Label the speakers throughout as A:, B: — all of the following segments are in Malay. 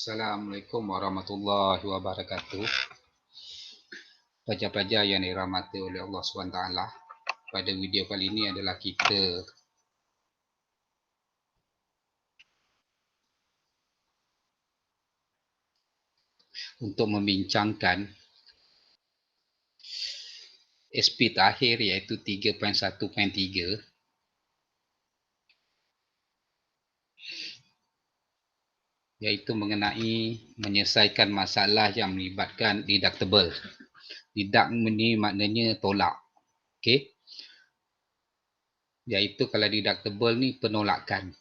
A: Assalamualaikum warahmatullahi wabarakatuh. Pelajar-pelajar yang dirahmati oleh Allah SWT, pada video kali ini adalah kita untuk membincangkan SP terakhir iaitu 3.1.3, iaitu mengenai menyelesaikan masalah yang melibatkan deductible. Deduct ini maknanya tolak. Okey. Iaitu kalau deductible ni penolakan.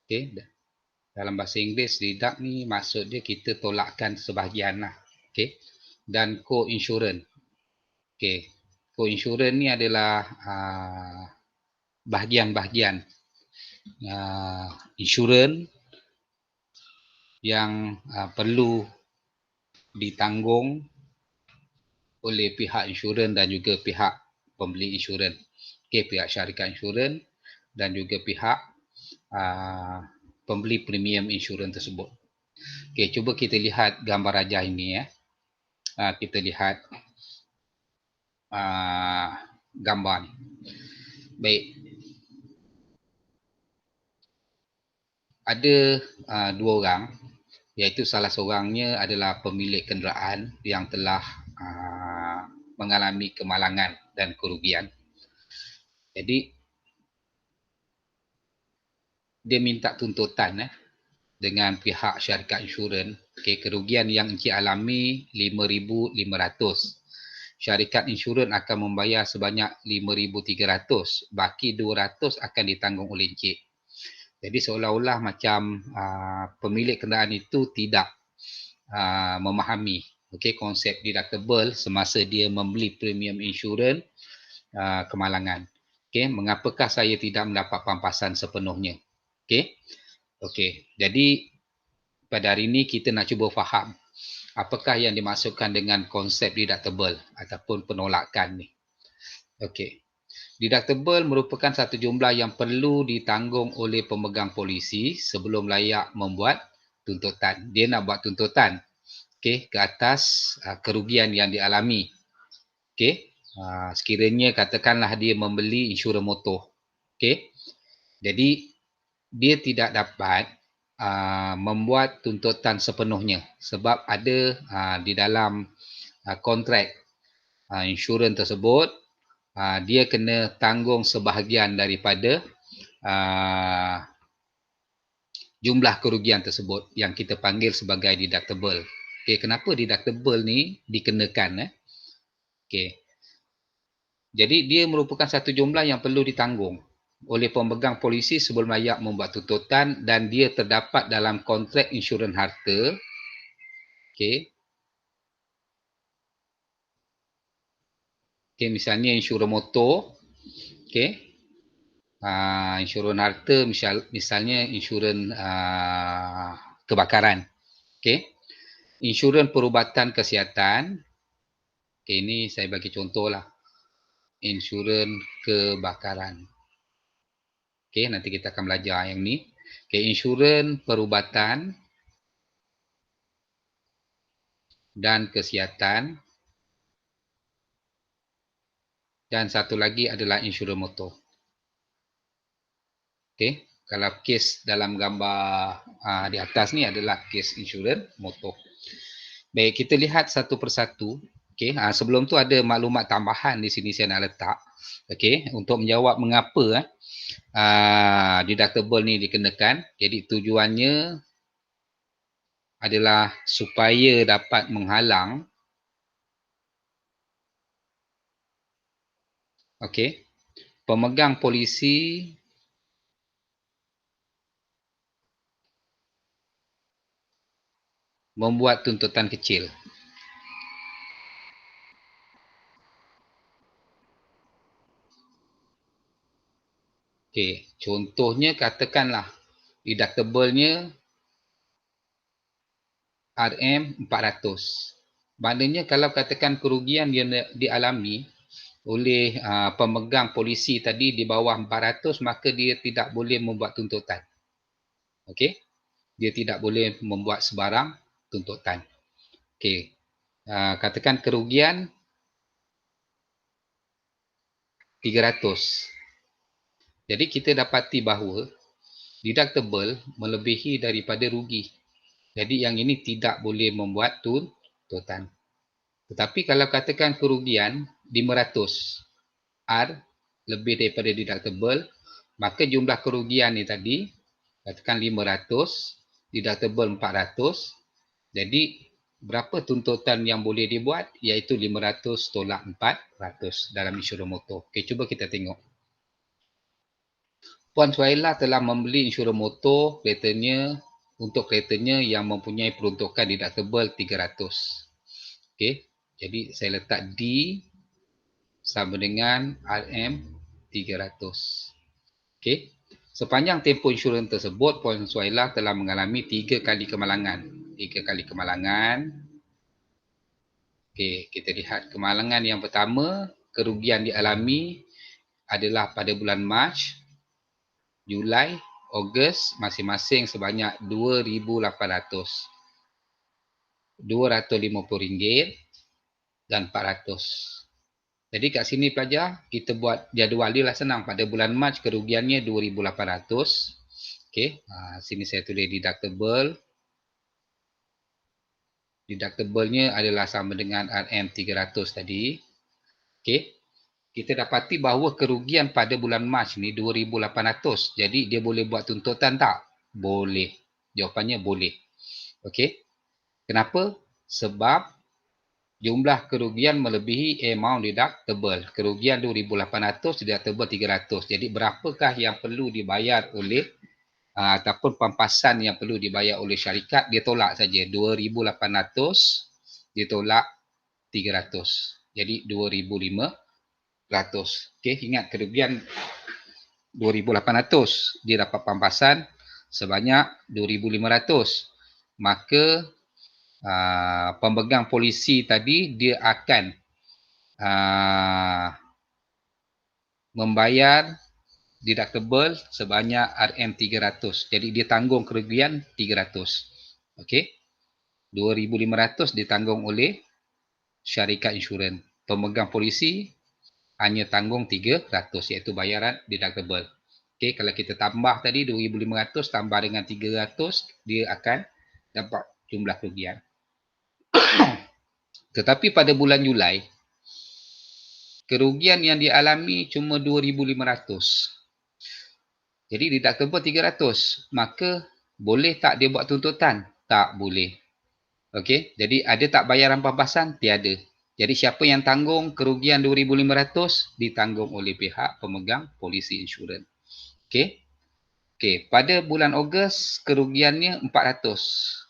A: Okey. Dalam bahasa Inggeris, deduct ni maksud dia kita tolakkan sebahagian lah. Okey. Dan co-insurance. Okey. Co-insurance ni adalah bahagian-bahagian insurans yang perlu ditanggung oleh pihak insurans dan juga pihak pembeli insurans. Okey, pihak syarikat insurans dan juga pihak pembeli premium insurans tersebut. Okey, cuba kita lihat gambar rajah ini ya. Kita lihat gambar ni. Baik. Ada dua orang, iaitu salah seorangnya adalah pemilik kenderaan yang telah mengalami kemalangan dan kerugian. Jadi dia minta tuntutan dengan pihak syarikat insurans. Okay, kerugian yang encik alami 5,500. Syarikat insurans akan membayar sebanyak 5,300. Baki 200 akan ditanggung oleh encik. Jadi seolah-olah macam pemilik kenderaan itu tidak memahami konsep deductible semasa dia membeli premium insurans kemalangan. Okay, mengapakah saya tidak mendapat pampasan sepenuhnya? Okey. Jadi pada hari ini kita nak cuba faham apakah yang dimaksudkan dengan konsep deductible ataupun penolakan ni. Okey. Deductible merupakan satu jumlah yang perlu ditanggung oleh pemegang polisi sebelum layak membuat tuntutan. Dia nak buat tuntutan ke atas kerugian yang dialami. Okey. Sekiranya katakanlah dia membeli insurans motor. Okey. Jadi dia tidak dapat membuat tuntutan sepenuhnya sebab ada di dalam kontrak insurans tersebut dia kena tanggung sebahagian daripada jumlah kerugian tersebut yang kita panggil sebagai deductible. Okey, kenapa deductible ni dikenakan? Okey. Jadi dia merupakan satu jumlah yang perlu ditanggung oleh pemegang polisi sebelum layak membuat tuntutan dan dia terdapat dalam kontrak insurans harta. Okey. Okey, misalnya insurans motor. Okey. Insurans harta misalnya insurans kebakaran. Okey. Insurans perubatan kesihatan. Okey, ini saya bagi contohlah. Insurans kebakaran. Okey, nanti kita akan belajar yang ni. Okey, insurans perubatan dan kesihatan. Dan satu lagi adalah insurans motor. Okey, kalau kes dalam gambar di atas ni adalah kes insurans motor. Baik, kita lihat satu persatu. Okey, sebelum tu ada maklumat tambahan di sini saya nak letak. Okey, untuk menjawab mengapa deductible ni dikenakan. Jadi tujuannya adalah supaya dapat menghalang pemegang polisi membuat tuntutan kecil. Okey, contohnya katakanlah deductible-nya RM400. Maknanya kalau katakan kerugian yang dialami oleh pemegang polisi tadi di bawah 400, maka dia tidak boleh membuat tuntutan. Okey? dia tidak boleh membuat sebarang tuntutan. Okey. Katakan kerugian 300. Jadi kita dapati bahawa deductible melebihi daripada rugi. Jadi yang ini tidak boleh membuat tuntutan. Tetapi kalau katakan kerugian 500 R lebih daripada deductible, maka jumlah kerugian ni tadi katakan 500, deductible 400. Jadi berapa tuntutan yang boleh dibuat? Iaitu 500 tolak 400 dalam insurans motor. Okey, cuba kita tengok. Puan Suhaila telah membeli insurans motor keretanya untuk keretanya yang mempunyai peruntukan deductible 300. Okey, jadi saya letak D sama dengan RM 300. Okey, sepanjang tempoh insurans tersebut, Puan Suhaila telah mengalami 3 kali kemalangan. 3 kali kemalangan. Okey, kita lihat kemalangan yang pertama, kerugian dialami adalah pada bulan Mac, Julai, Ogos masing-masing sebanyak RM2,800, RM250 dan RM400. Jadi kat sini pelajar, kita buat jadual dia lah senang. Pada bulan Mac kerugiannya RM2,800. Okey, sini saya tulis deductible. Deductible-nya adalah sama dengan RM300 tadi. Okey, kita dapati bahawa kerugian pada bulan Mac ni 2,800. Jadi dia boleh buat tuntutan tak? Boleh. Jawapannya boleh. Okey. Kenapa? Sebab jumlah kerugian melebihi amount deductible. Kerugian 2,800, deductible 300. Jadi berapakah yang perlu dibayar oleh ataupun pampasan yang perlu dibayar oleh syarikat? Dia tolak saja 2,800 ditolak 300. Jadi 2,500. Okey, ingat kerugian 2,800, dia dapat pampasan sebanyak 2,500. Maka pemegang polisi tadi dia akan membayar deductible sebanyak RM300. Jadi dia tanggung kerugian 300. Okey. 2,500 ditanggung oleh syarikat insurans. Pemegang polisi hanya tanggung 300 iaitu bayaran deductible. Okey, kalau kita tambah tadi 2,500 tambah dengan 300, dia akan dapat jumlah kerugian. Tetapi pada bulan Julai, kerugian yang dialami cuma 2,500. Jadi deductible 300. Maka boleh tak dia buat tuntutan? Tak boleh. Okey, jadi ada tak bayaran pampasan? Tiada. Jadi siapa yang tanggung kerugian 2,500? Ditanggung oleh pihak pemegang polisi insurans. Okey. Okey, pada bulan Ogos kerugiannya 400.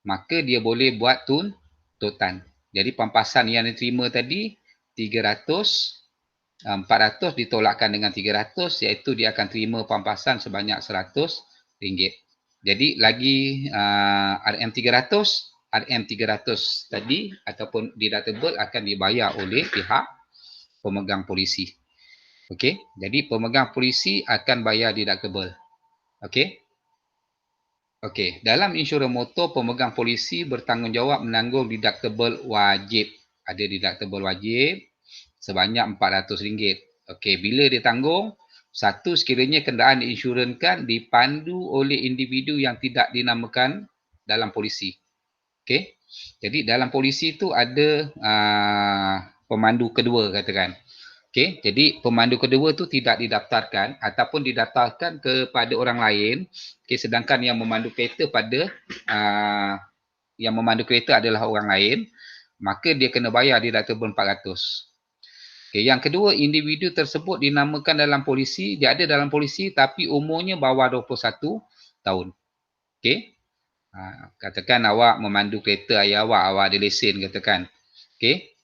A: Maka dia boleh buat tuntutan. Jadi pampasan yang diterima tadi 300, 400 ditolakkan dengan 300 iaitu dia akan terima pampasan sebanyak RM100. Jadi lagi RM300, RM300 tadi ataupun deductible akan dibayar oleh pihak pemegang polisi. Okey, jadi pemegang polisi akan bayar deductible. Okey. Okey, dalam insurans motor pemegang polisi bertanggungjawab menanggung deductible wajib. Ada deductible wajib sebanyak RM400. Okey, bila dia tanggung? Satu, sekiranya kenderaan diinsurankan dipandu oleh individu yang tidak dinamakan dalam polisi. Okey, jadi dalam polisi tu ada pemandu kedua katakan. Okey, jadi pemandu kedua tu tidak didaftarkan ataupun didaftarkan kepada orang lain. Okey, sedangkan yang memandu kereta adalah orang lain, maka dia kena bayar deductible 400. Okay, yang kedua, individu tersebut dinamakan dalam polisi, dia ada dalam polisi tapi umurnya bawah 21 tahun. Okey. Katakan awak memandu kereta ayah awak ada lesen katakan. Okey.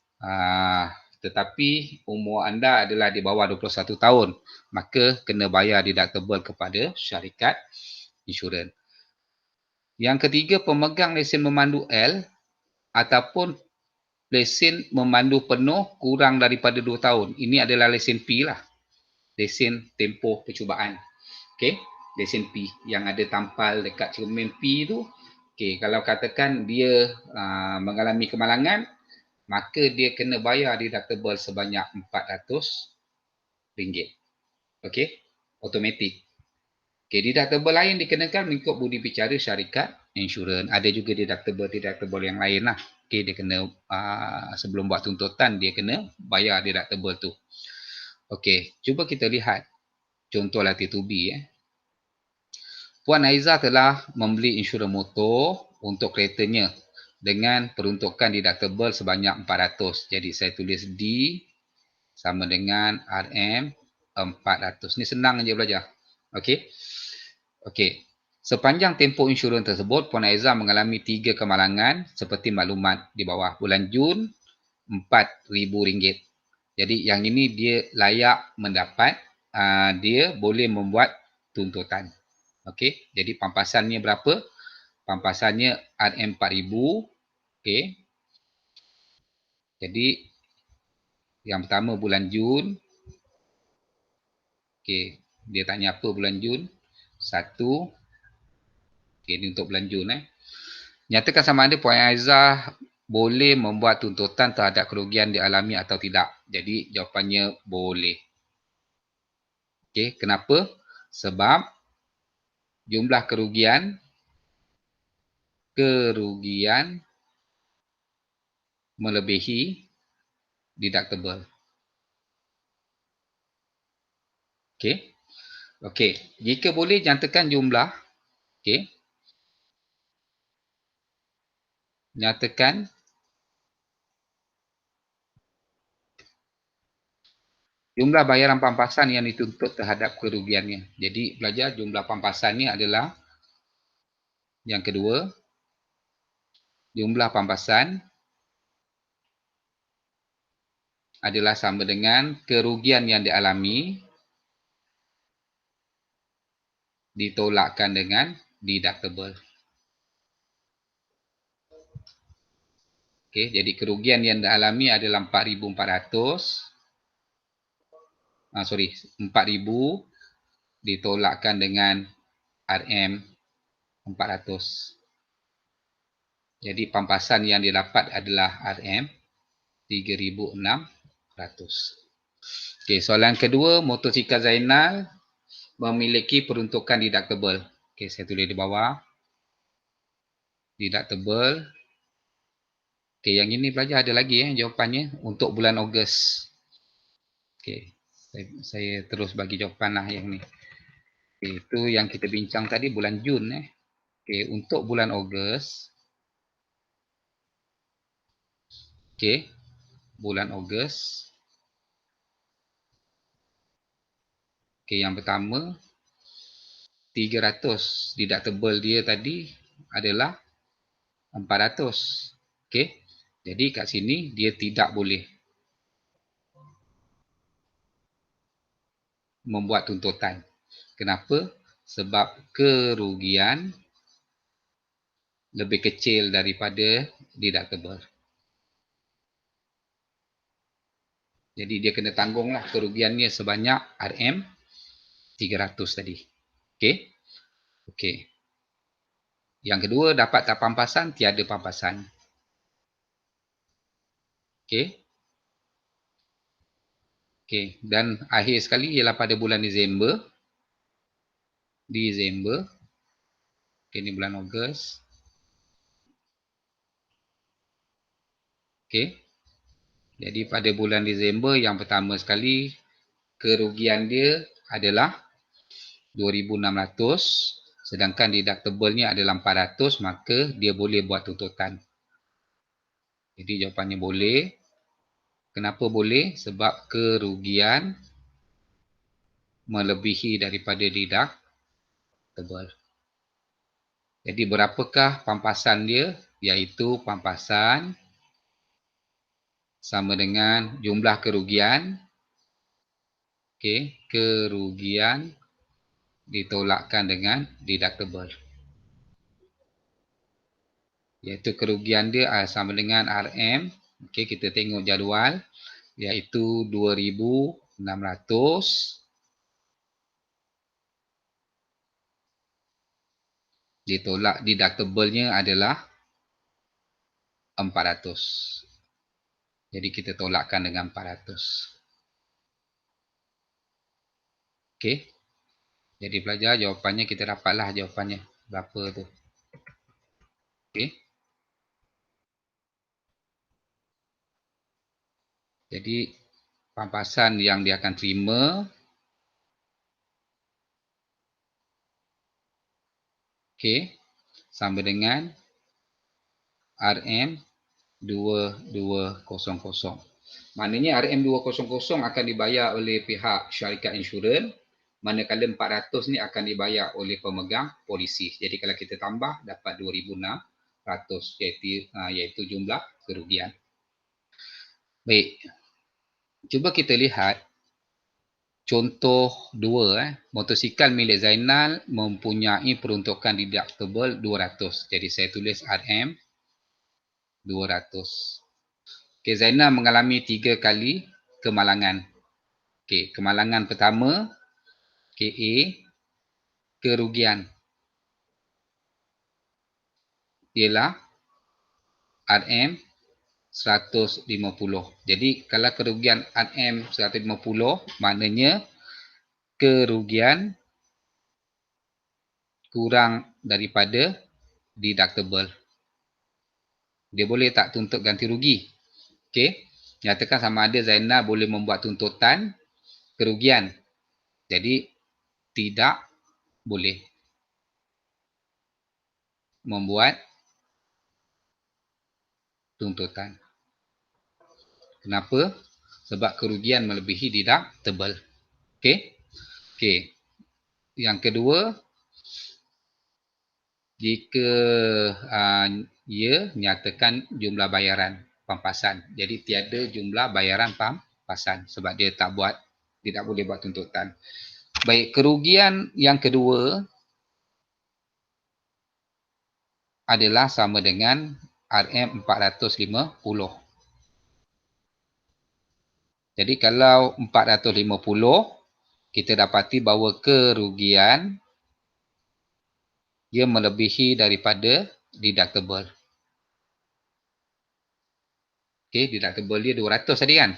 A: Tetapi umur anda adalah di bawah 21 tahun, maka kena bayar deductible kepada syarikat insurans. Yang ketiga, pemegang lesen memandu L ataupun lesen memandu penuh kurang daripada 2 tahun. Ini adalah lesen P lah. Lesen tempoh percubaan. Okey. lesen P yang ada tampal dekat cermin P tu. Okey, kalau katakan dia mengalami kemalangan, maka dia kena bayar deductible sebanyak RM400. Okey, automatik. Okey, deductible lain dikenakan mengikut budi bicara syarikat insurans. Ada juga deductible yang lain lah. Okey, dia kena sebelum buat tuntutan dia kena bayar deductible tu. Okey, cuba kita lihat contoh latih tubi. Puan Aiza telah membeli insurans motor untuk keretanya dengan peruntukan deductible sebanyak 400. Jadi saya tulis D sama dengan RM 400. Ni senang je belajar. Okey. Okey. Sepanjang tempoh insurans tersebut, Puan Aiza mengalami 3 kemalangan seperti maklumat di bawah. Bulan Jun, RM4,000. Jadi yang ini dia layak mendapat, dia boleh membuat tuntutan. Okey. Jadi pampasannya berapa? Pampasannya RM4,000. Okey. Jadi yang pertama bulan Jun. Okey. Dia tanya apa bulan Jun? 1. Okey, ini untuk bulan Jun. Nyatakan sama ada Puan Aiza boleh membuat tuntutan terhadap kerugian dialami atau tidak. Jadi jawapannya boleh. Okey, kenapa? Sebab jumlah kerugian melebihi deductible. Okey. Okey, jika boleh nyatakan jumlah. Okey. Nyatakan jumlah bayaran pampasan yang dituntut terhadap kerugiannya. Jadi belajar jumlah pampasannya adalah yang kedua, jumlah pampasan adalah sama dengan kerugian yang dialami ditolakkan dengan deductible. Okey, jadi kerugian yang dialami adalah 4,400. Sorry, 4,000 ditolakkan dengan RM400. Jadi pampasan yang didapat adalah RM3,600. Okey, soalan kedua, motosikal Zainal memiliki peruntukan deductible. Okey, saya tulis di bawah. Deductible. Okey, yang ini pelajar ada lagi jawapannya untuk bulan Ogos. Okey, saya terus bagi jawapan lah yang ni. Okay, itu yang kita bincang tadi bulan Jun. Okay, untuk bulan Ogos. Okay, bulan Ogos. Okay, yang pertama 300 deductible dia tadi adalah 400. Okay, jadi kat sini dia tidak boleh membuat tuntutan. Kenapa? Sebab kerugian lebih kecil daripada deductible. Jadi dia kena tanggunglah kerugiannya sebanyak RM300 tadi. Okey. Okey. Yang kedua, dapat tak pampasan? Tiada pampasan. Okey. Okey. Dan akhir sekali ialah pada bulan Disember. Okey, ini bulan Ogos. Okey. Jadi pada bulan Disember yang pertama sekali, kerugian dia adalah 2,600. Sedangkan deductible-nya adalah 400, maka dia boleh buat tuntutan. Jadi jawapannya boleh. Kenapa boleh? Sebab kerugian melebihi daripada deductible. Jadi berapakah pampasan dia? Iaitu pampasan sama dengan jumlah kerugian. Okey, kerugian ditolakkan dengan deductible. Iaitu kerugian dia sama dengan RM. Okey, kita tengok jadual. Iaitu 2,600 ditolak deductible-nya adalah 400. Jadi kita tolakkan dengan 400. Okey. Jadi pelajar, jawapannya kita dapatlah jawapannya. Berapa tu? Okey. Jadi pampasan yang dia akan terima sama dengan RM2200. Maknanya RM200 akan dibayar oleh pihak syarikat insurans, manakala 400 ni akan dibayar oleh pemegang polisi. Jadi kalau kita tambah dapat 2600 iaitu jumlah kerugian. Baik. Cuba kita lihat contoh 2. Motosikal milik Zainal mempunyai peruntukan deductible 200. Jadi saya tulis RM 200. Okey, Zainal mengalami 3 kali kemalangan. Okey, kemalangan pertama, A, kerugian ialah RM 150. Jadi kalau kerugian RM 150, maknanya kerugian kurang daripada deductible. Dia boleh tak tuntut ganti rugi? Okey, nyatakan sama ada Zainal boleh membuat tuntutan kerugian. Jadi tidak boleh membuat tuntutan. Kenapa? Sebab kerugian melebihi deductible. Okey? Okey. Yang kedua, jika ia nyatakan jumlah bayaran pampasan. Jadi tiada jumlah bayaran pampasan sebab dia tidak boleh buat tuntutan. Baik, kerugian yang kedua adalah sama dengan RM450. Jadi kalau 450, kita dapati bahawa kerugian ia melebihi daripada deductible. Okey, deductible dia 200 tadi kan.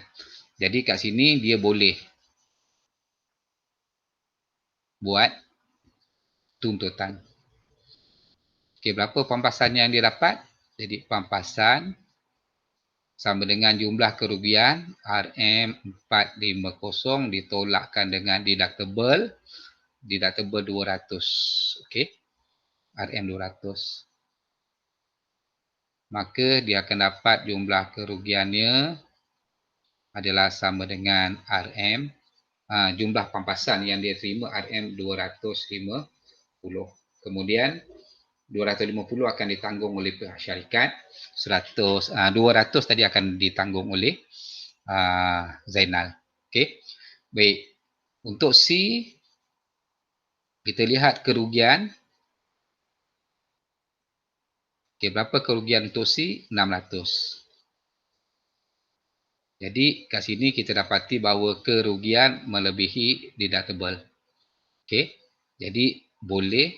A: Jadi kat sini dia boleh buat tuntutan. Okey, berapa pampasan yang dia dapat? Jadi pampasan sama dengan jumlah kerugian RM450 ditolakkan dengan deductible 200. Okey. RM200. Maka dia akan dapat jumlah kerugiannya adalah sama dengan jumlah pampasan yang dia terima RM250. Kemudian 250 akan ditanggung oleh pihak syarikat, 200 tadi akan ditanggung oleh Zainal. Okey. Baik. Untuk C, kita lihat kerugian. Okey, berapa kerugian untuk C? 600. Jadi kat sini kita dapati bahawa kerugian melebihi deductible. Okey. Jadi boleh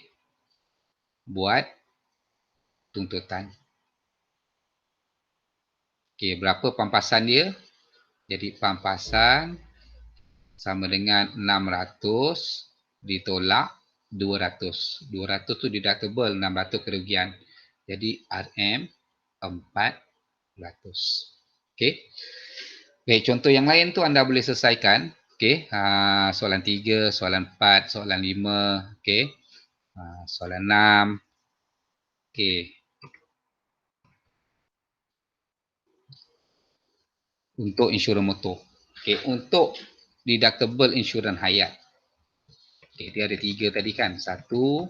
A: buat tuntutan. Okey, berapa pampasan dia? Jadi pampasan sama dengan 600 ditolak 200. 200 tu deductible, 600 kerugian. Jadi RM400. Okey. Baik, contoh yang lain tu anda boleh selesaikan. Okey, soalan 3, soalan 4, soalan 5, okey. Soalan 6. Okey. Untuk insurans motor. Okey, untuk deductible insurans hayat. Okey, dia ada 3 tadi kan. 1,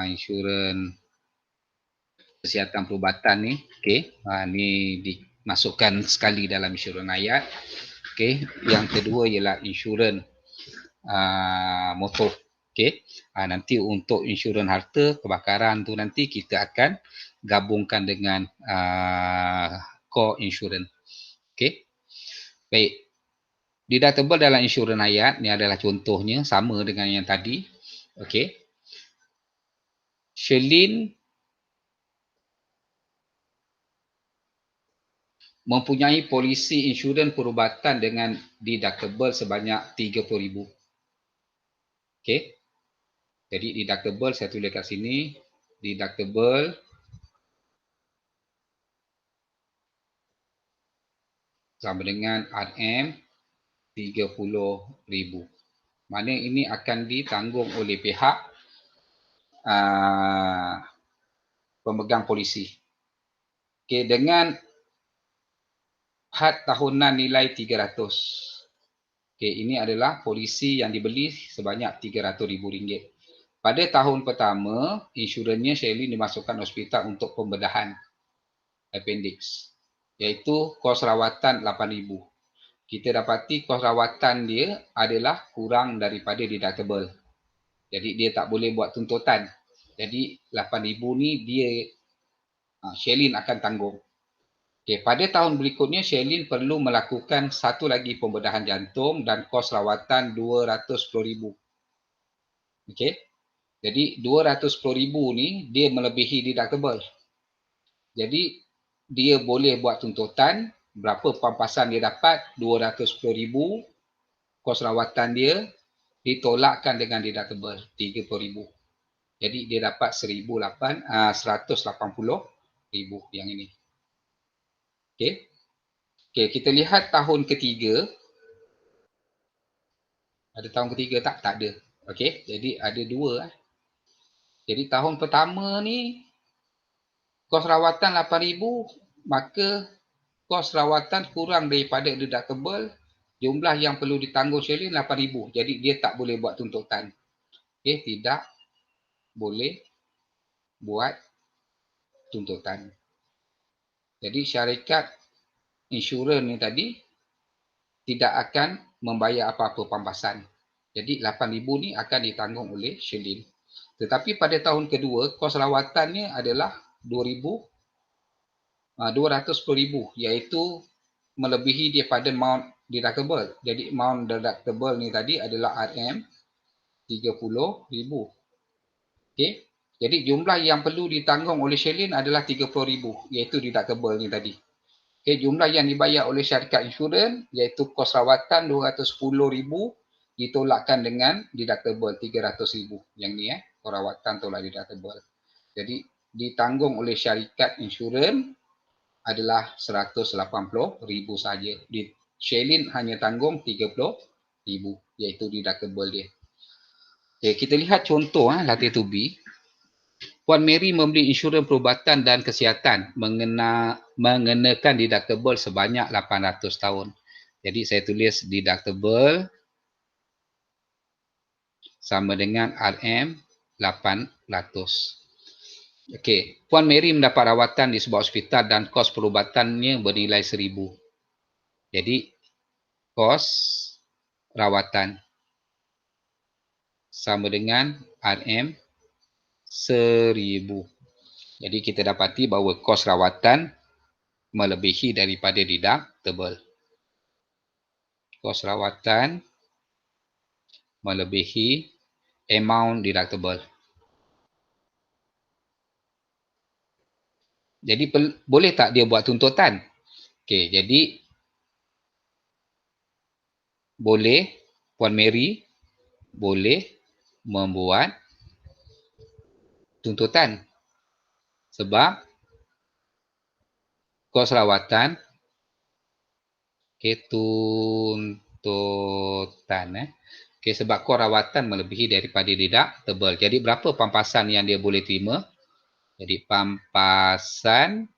A: insurans kesihatan perubatan ni. Okey, ni dimasukkan sekali dalam insurans hayat. Okey, yang kedua ialah insurans motor. Okey, nanti untuk insurans harta kebakaran tu nanti kita akan gabungkan dengan core insurans. Okey. Baik. Deductible dalam insurans hayat ni adalah contohnya sama dengan yang tadi. Okey. Sherlyn mempunyai polisi insurans perubatan dengan deductible sebanyak RM30,000. Okey. Jadi deductible saya tulis kat sini, deductible sama dengan RM30,000. Mana ini akan ditanggung oleh pihak pemegang polisi. Okey, dengan had tahunan nilai 300. Okey, ini adalah polisi yang dibeli sebanyak RM300,000. Pada tahun pertama, insurannya Sherlyn dimasukkan hospital untuk pembedahan appendix, iaitu kos rawatan RM8,000. Kita dapati kos rawatan dia adalah kurang daripada deductible. Jadi dia tak boleh buat tuntutan. Jadi RM8,000 ni dia Sherlyn akan tanggung. Okay, pada tahun berikutnya Sherlyn perlu melakukan satu lagi pembedahan jantung dan kos rawatan RM210,000. Okey. Jadi RM210,000 ni dia melebihi deductible. Jadi dia boleh buat tuntutan berapa pampasan dia dapat, RM210,000, kos rawatan dia ditolakkan dengan deductible RM30,000. Jadi dia dapat RM180,000 yang ini. Okey. Okey, kita lihat tahun ketiga. Ada tahun ketiga tak? Tak ada. Okey, jadi ada dua. Jadi tahun pertama ni kos rawatan RM8,000, maka kos rawatan kurang daripada deductible, jumlah yang perlu ditanggung Sherlyn RM8,000. Jadi dia tak boleh buat tuntutan. Okey, tidak boleh buat tuntutan. Jadi syarikat insurans ni tadi tidak akan membayar apa-apa pampasan. Jadi RM8,000 ni akan ditanggung oleh Sherlyn. Tetapi pada tahun kedua, kos rawatannya adalah RM210,000, iaitu melebihi daripada amount deductible. Jadi amount deductible ni tadi adalah RM30,000. Okey. Jadi jumlah yang perlu ditanggung oleh Sherlyn adalah RM30,000, iaitu deductible ni tadi. Okey, jumlah yang dibayar oleh syarikat insurans iaitu kos rawatan RM210,000 ditolakkan dengan deductible RM300,000. Yang ni kos rawatan tolak deductible. Jadi ditanggung oleh syarikat insurans adalah RM180,000 saja. Sherlyn hanya tanggung RM30,000 iaitu deductible dia. Okay, kita lihat contoh latih to be. Puan Mary membeli insurans perubatan dan kesihatan mengenakan deductible sebanyak 800 tahun. Jadi saya tulis deductible sama dengan RM800. Okey, Puan Mary mendapat rawatan di sebuah hospital dan kos perubatannya bernilai RM1,000. Jadi kos rawatan sama dengan RM1,000. Jadi kita dapati bahawa kos rawatan melebihi daripada deductible. Kos rawatan melebihi amount deductible. Jadi boleh tak dia buat tuntutan? Okey, jadi boleh, Puan Mary boleh membuat tuntutan sebab kos rawatan, okey, tuntutan okey, sebab kos rawatan melebihi daripada deductible. Jadi berapa pampasan yang dia boleh terima? Jadi pampasan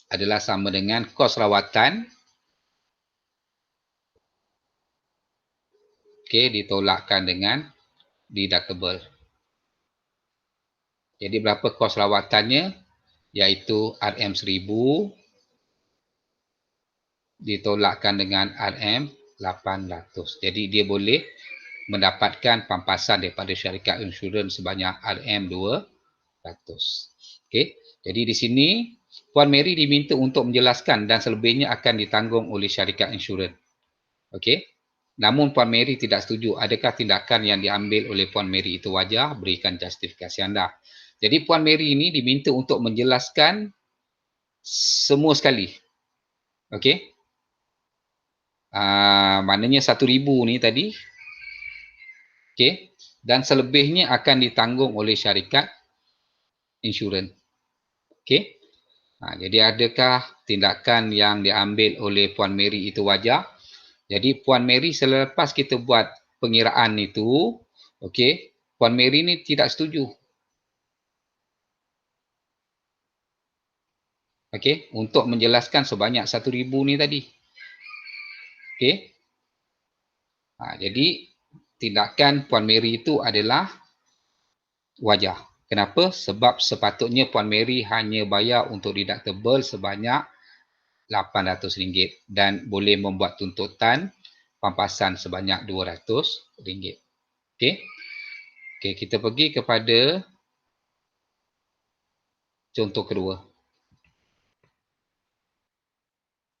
A: adalah sama dengan kos rawatan ditolakkan dengan deductible. Jadi berapa kos rawatannya? Iaitu RM1,000 ditolakkan dengan RM800. Jadi dia boleh mendapatkan pampasan daripada syarikat insurans sebanyak RM200. Okey. Jadi di sini Puan Mary diminta untuk menjelaskan dan selebihnya akan ditanggung oleh syarikat insurans. Okey. Namun Puan Mary tidak setuju. Adakah tindakan yang diambil oleh Puan Mary itu wajar? Berikan justifikasi anda. Jadi Puan Mary ini diminta untuk menjelaskan semua sekali. Okey. Maknanya 1,000 ni tadi. Okey. Dan selebihnya akan ditanggung oleh syarikat insurans. Okey. Jadi adakah tindakan yang diambil oleh Puan Mary itu wajar? Jadi Puan Mary selepas kita buat pengiraan itu, okey, Puan Mary ni tidak setuju. Okey, untuk menjelaskan sebanyak 1,000 ni tadi. Okey. Jadi tindakan Puan Mary itu adalah wajar. Kenapa? Sebab sepatutnya Puan Mary hanya bayar untuk deductible sebanyak RM800 dan boleh membuat tuntutan pampasan sebanyak RM200. Okey. Okey, kita pergi kepada contoh kedua.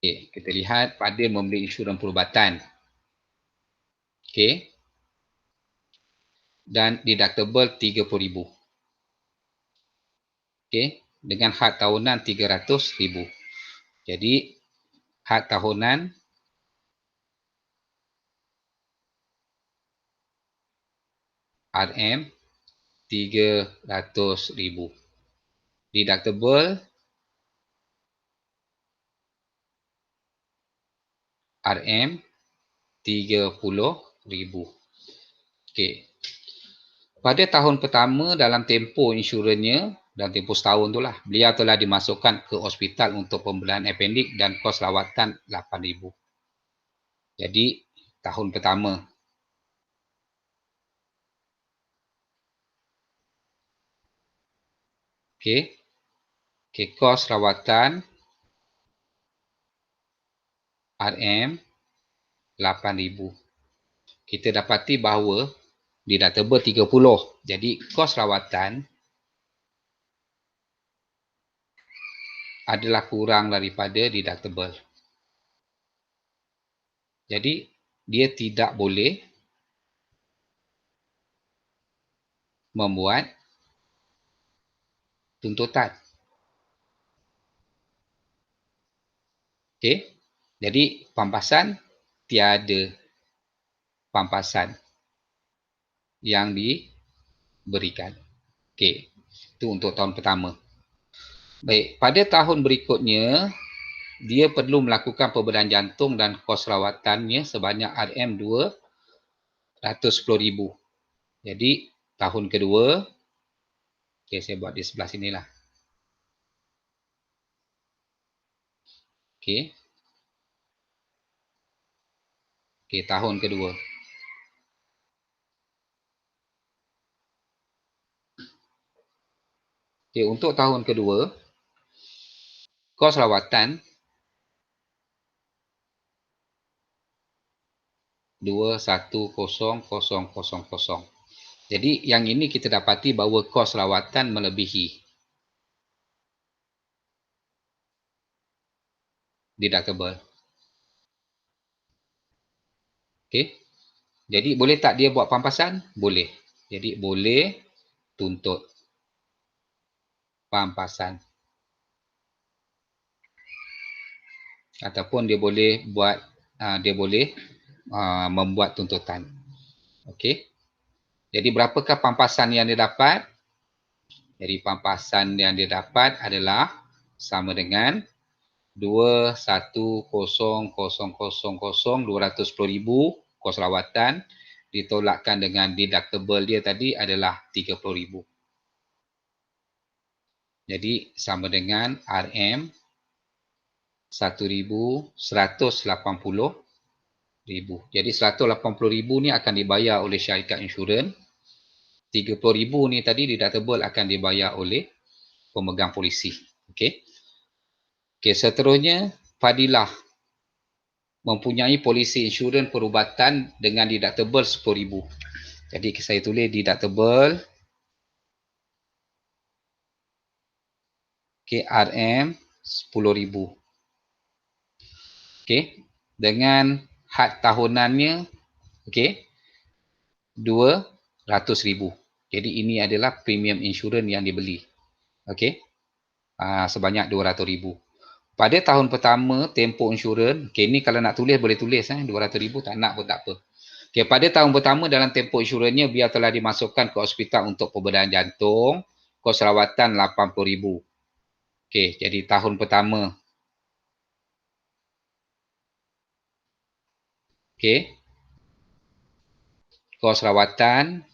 A: Okey, kita lihat pada membeli insurans perubatan. Okey. Dan deductible RM30,000. Okey, dengan had tahunan RM300,000. Jadi had tahunan RM300,000. Deductible RM30,000. Okey. Pada tahun pertama dalam tempoh insurannya, dalam tempoh setahun itulah, beliau telah dimasukkan ke hospital untuk pembelian appendix dan kos rawatan RM8,000. Jadi tahun pertama. Okey. Okey, kos rawatan RM8,000. Kita dapati bahawa deductible 30. Jadi kos rawatan adalah kurang daripada deductible. Jadi dia tidak boleh membuat tuntutan. Okey. Jadi pampasan tiada pampasan yang diberikan. Okey. Itu untuk tahun pertama. Baik, pada tahun berikutnya dia perlu melakukan pembedahan jantung dan kos rawatannya sebanyak RM210,000. Jadi tahun kedua, okey, saya buat di sebelah sinilah. Okey. Okey, tahun kedua. Okey, untuk tahun kedua, kos rawatan 210,000. Jadi yang ini kita dapati bahawa kos rawatan melebihi deductible. Okey. Jadi boleh tak dia buat pampasan? Boleh. Jadi boleh tuntut pampasan. Ataupun dia boleh buat membuat tuntutan. Okey. Jadi berapakah pampasan yang dia dapat? Jadi pampasan yang dia dapat adalah sama dengan 210,000 kos rawatan ditolakkan dengan deductible dia tadi adalah RM30,000. Jadi sama dengan RM1,180,000. Jadi RM180,000 ni akan dibayar oleh syarikat insurans. RM30,000 ni tadi deductible akan dibayar oleh pemegang polisi. Okey. Okey, seterusnya Fadilah mempunyai polisi insurans perubatan dengan deductible RM10,000. Jadi saya tulis deductible RM10,000. Okey, dengan had tahunannya Okey. 200,000. Jadi ini adalah premium insurans yang dibeli. Okey. Sebanyak 200,000. Pada tahun pertama tempoh insurans, okey ni kalau nak tulis boleh tulis 200,000, tak nak pun tak apa. Okey, pada tahun pertama dalam tempoh insurannya biar telah dimasukkan ke hospital untuk pembedahan jantung, kos rawatan 80,000. Okey, jadi tahun pertama. Okey. Kos rawatan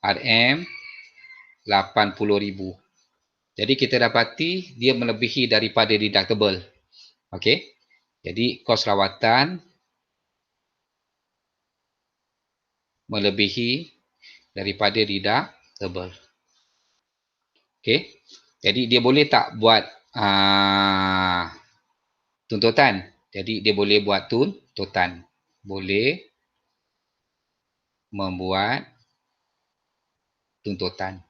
A: RM 80,000. Jadi kita dapati dia melebihi daripada deductible. Okey. Jadi kos rawatan melebihi daripada deductible. Okey. Jadi dia boleh tak buat tuntutan? Jadi dia boleh buat tuntutan. Boleh membuat tuntutan.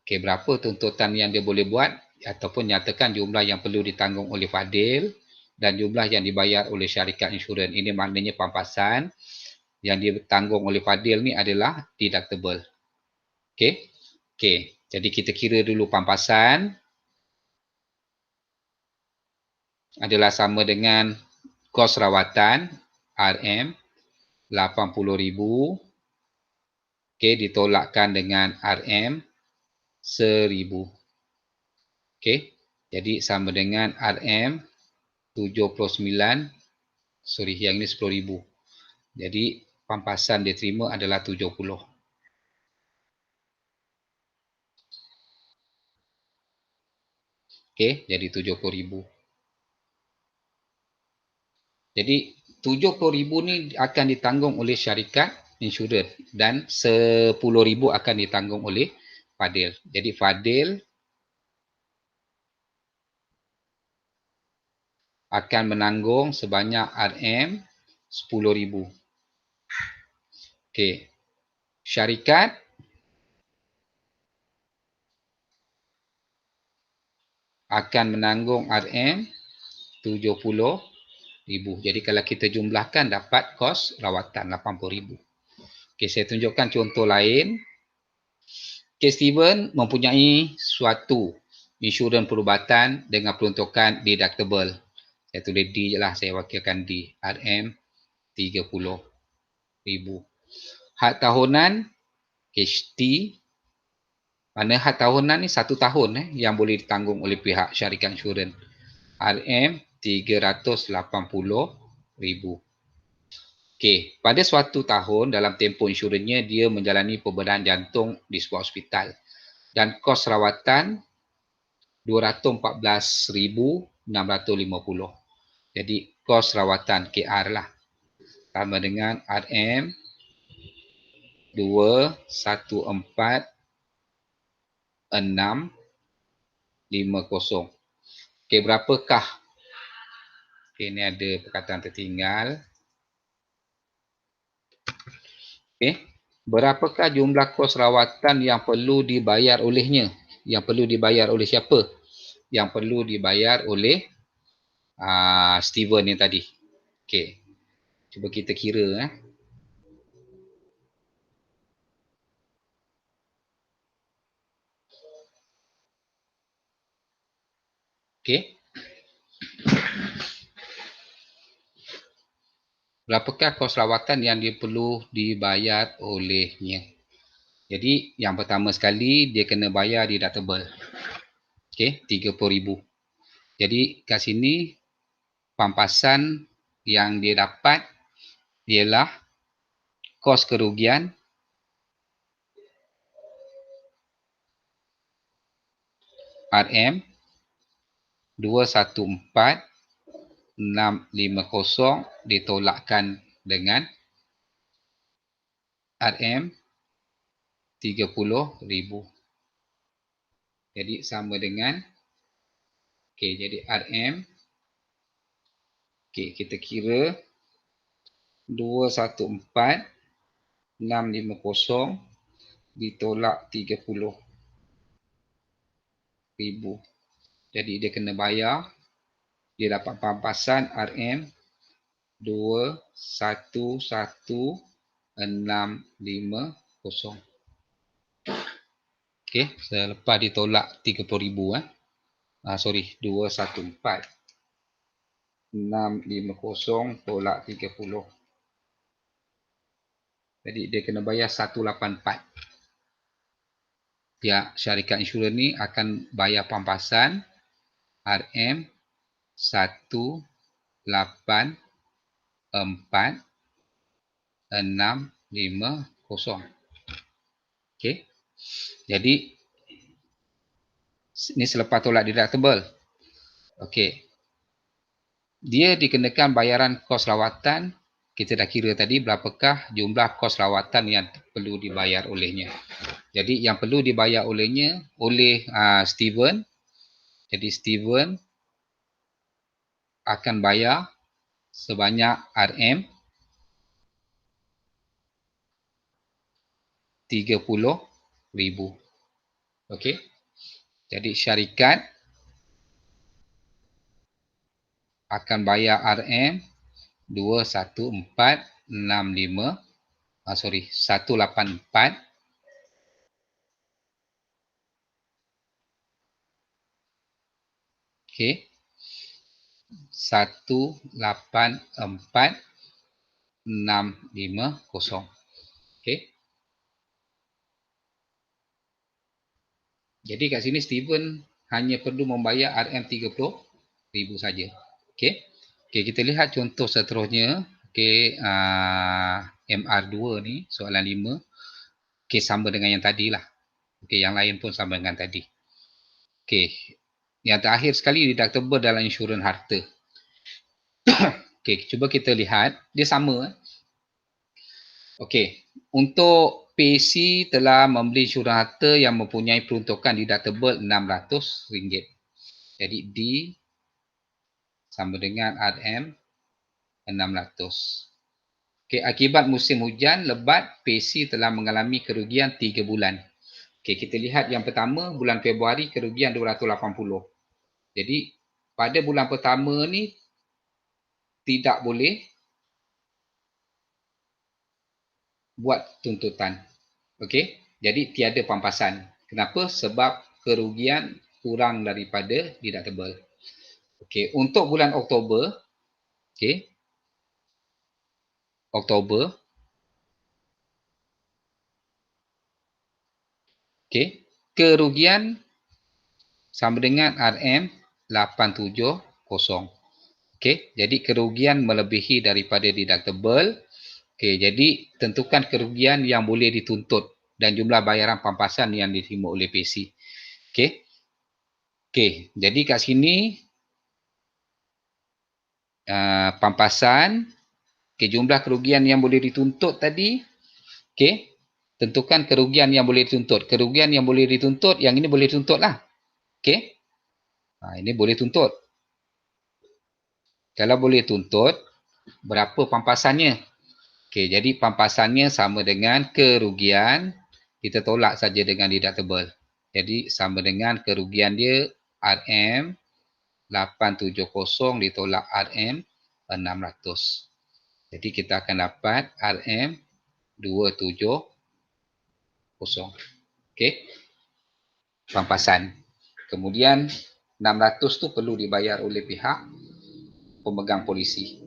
A: Okey, berapa tuntutan yang dia boleh buat ataupun nyatakan jumlah yang perlu ditanggung oleh Fadil dan jumlah yang dibayar oleh syarikat insurans. Ini maknanya pampasan yang ditanggung oleh Fadil ni adalah deductible. Okey. Okey, jadi kita kira dulu pampasan adalah sama dengan kos rawatan RM 80,000. Okey, ditolakkan dengan RM 1,000. Okey, jadi sama dengan RM 79, yang ini 10,000. Jadi pampasan dia terima adalah 70. Okey, jadi 70,000. Jadi 70,000 ni akan ditanggung oleh syarikat insurans dan 10,000 akan ditanggung oleh Fadil. Jadi Fadil akan menanggung sebanyak RM 10,000. Okey. Syarikat akan menanggung RM 70,000. Jadi kalau kita jumlahkan dapat kos rawatan 80,000. Okey, saya tunjukkan contoh lain. Okey, Steven mempunyai suatu insurans perubatan dengan peruntukan deductible. Saya tulis D je lah, saya wakilkan D. RM 30,000. Had tahunan HT, mana had tahunan ni 1 tahun yang boleh ditanggung oleh pihak syarikat insurans. RM 380,000. Okey, pada suatu tahun dalam tempoh insurannya dia menjalani pembedahan jantung di sebuah hospital dan kos rawatan 214,650. Jadi kos rawatan KR lah sama dengan RM 214,650. Okey, berapakah? Okey, ini ada perkataan tertinggal. Okey, berapakah jumlah kos rawatan yang perlu dibayar olehnya? Yang perlu dibayar oleh siapa? Yang perlu dibayar oleh Steven yang tadi. Okey, cuba kita kira. Okey. Berapakah kos rawatan yang dia perlu dibayar olehnya? Jadi yang pertama sekali dia kena bayar deductible. Okey, 30,000. Jadi kat sini pampasan yang dia dapat ialah kos kerugian RM 214,650 ditolakkan dengan RM 30,000. Jadi sama dengan jadi RM, kita kira 214,650 ditolak 30,000. Jadi dia kena bayar, dia dapat pampasan RM 211,650. Okey, selepas ditolak 30,000 sorry, 214,650 tolak 30. Jadi dia kena bayar 184. Pihak syarikat insurans ni akan bayar pampasan RM 184,650. Okey. Jadi ni selepas tolak deductible. Okey. Dia dikenakan bayaran kos rawatan. Kita dah kira tadi berapakah jumlah kos rawatan yang perlu dibayar olehnya. Jadi yang perlu dibayar oleh Steven. Jadi Steven akan bayar sebanyak RM 30,000. Okey. Jadi syarikat akan bayar RM 21465 184 okey 184,650. okey. Jadi kat sini Steven hanya perlu membayar RM 30,000 saja. Okey. Okey, kita lihat contoh seterusnya. Okey, MR2 ni soalan 5. Okey, sama dengan yang tadi lah. Okey, yang lain pun sama dengan tadi. Okey. Yang terakhir sekali deductible dalam insurans harta. Okey, cuba kita lihat. Dia sama. Okey, untuk PC telah membeli insurans harta yang mempunyai peruntukan deductible RM600. Jadi D sama dengan RM 600. Okey, akibat musim hujan lebat, PC telah mengalami kerugian 3 bulan. Okey, kita lihat yang pertama, bulan Februari kerugian 280. Jadi, pada bulan pertama ni tidak boleh buat tuntutan. Okey, jadi tiada pampasan. Kenapa? Sebab kerugian kurang daripada deductible. Okey, untuk bulan Oktober, okey. Oktober. Okey, kerugian sama dengan RM 870. Okey, jadi kerugian melebihi daripada deductible. Okey, jadi tentukan kerugian yang boleh dituntut dan jumlah bayaran pampasan yang diterima oleh PC. Okey. Okey, jadi kat sini pampasan, okey, jumlah kerugian yang boleh dituntut tadi. Okey, tentukan kerugian yang boleh dituntut. Kerugian yang boleh dituntut, yang ini boleh dituntut lah. Okey. Ini boleh tuntut. Kalau boleh tuntut, berapa pampasannya? Okey, jadi pampasannya sama dengan kerugian. Kita tolak saja dengan deductible. Jadi sama dengan kerugian dia RM 870 ditolak RM 600. Jadi kita akan dapat RM 270. Okey. Pampasan. Kemudian 600 tu perlu dibayar oleh pihak pemegang polisi.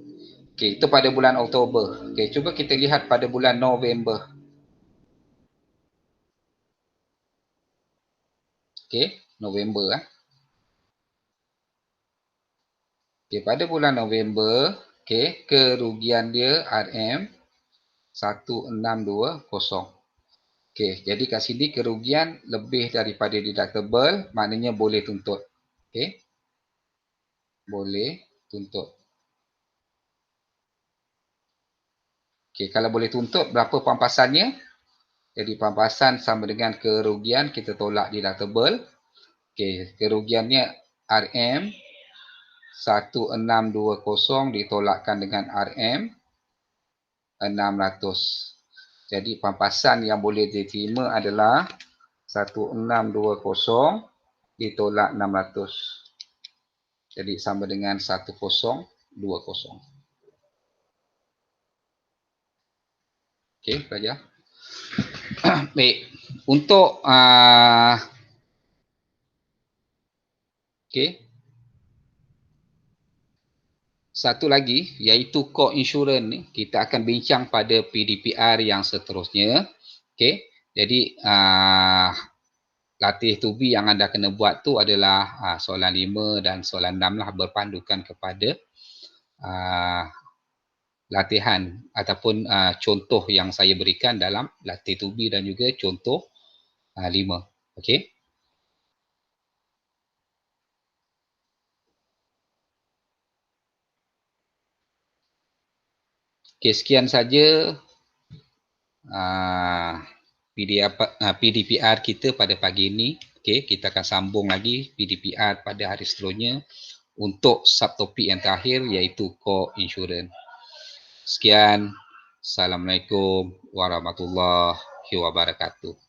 A: Okey, itu pada bulan Oktober. Okey, cuba kita lihat pada bulan November. Okey, November Okey, pada bulan November, okey, kerugian dia RM 1620. Okey, jadi kat sini kerugian lebih daripada deductible, maknanya boleh tuntut. Okey. Boleh tuntut. Okey, kalau boleh tuntut, berapa pampasannya? Jadi pampasan sama dengan kerugian, kita tolak deductible. Okey, kerugiannya RM 1620 ditolakkan dengan RM 600. Jadi pampasan yang boleh diterima adalah 1620 ditolak 600. Jadi sama dengan 1020. Okey, pelajar. Baik. Untuk okey. Satu lagi iaitu core insurance ni kita akan bincang pada PDPR yang seterusnya. Okey. Jadi latih tubi yang anda kena buat tu adalah soalan 5 dan soalan 6 lah, berpandukan kepada latihan ataupun contoh yang saya berikan dalam latih tubi dan juga contoh 5. Okey. Okey, sekian saja PDPR kita pada pagi ini. Okey, kita akan sambung lagi PDPR pada hari seterusnya untuk subtopik yang terakhir iaitu core insurance. Sekian. Assalamualaikum warahmatullahi wabarakatuh.